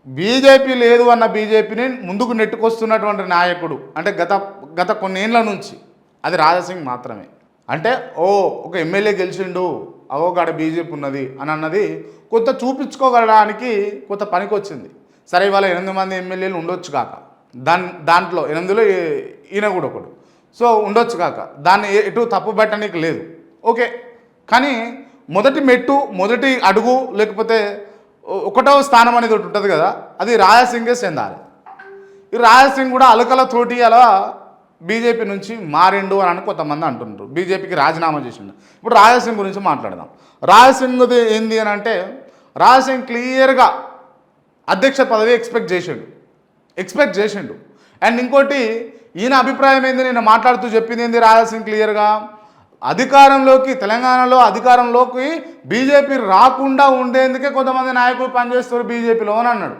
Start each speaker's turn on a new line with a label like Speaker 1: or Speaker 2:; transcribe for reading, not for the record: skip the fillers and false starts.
Speaker 1: BJP లేదు అన్న బీజేపీని ముందుకు నెట్టుకొస్తున్నటువంటి నాయకుడు అంటే గత గత కొన్నేళ్ల నుంచి అది రాజాసింగ్ మాత్రమే. అంటే ఒక ఎమ్మెల్యే గెలిచిండు, అవగాడ బీజేపీ ఉన్నది అని అన్నది కొంత చూపించుకోగలడానికి కొంత పనికొచ్చింది. సరే ఇవాళ 8 మంది ఎమ్మెల్యేలు ఉండొచ్చు కాక, దాంట్లో 8లో ఈయన కూడా ఒకడు, సో ఉండొచ్చు కాక, దాన్ని ఎటు తప్పు పెట్టడానికి లేదు, ఓకే. కానీ మొదటి మెట్టు, మొదటి అడుగు, లేకపోతే ఒకటవ స్థానం అనేది ఒకటి ఉంటుంది కదా, అది రాజాసింగే చెందాలి. ఈ రాజాసింగ్ కూడా అలకలతోటి అలా బీజేపీ నుంచి మారిండు అని కొంతమంది అంటున్నారు, బీజేపీకి రాజీనామా చేసిండు. ఇప్పుడు రాజాసింగ్ గురించి మాట్లాడదాం. రాజాసింగ్ది ఏంది అని అంటే, రాజాసింగ్ క్లియర్గా అధ్యక్ష పదవి ఎక్స్పెక్ట్ చేసిండు. అండ్ ఇంకోటి, ఈయన అభిప్రాయం ఏంది, నేను మాట్లాడుతూ చెప్పింది ఏంది రాజాసింగ్ క్లియర్గా, తెలంగాణలో అధికారంలోకి బీజేపీ రాకుండా ఉండేందుకే కొంతమంది నాయకులు పనిచేస్తారు బీజేపీలో అని అన్నాడు.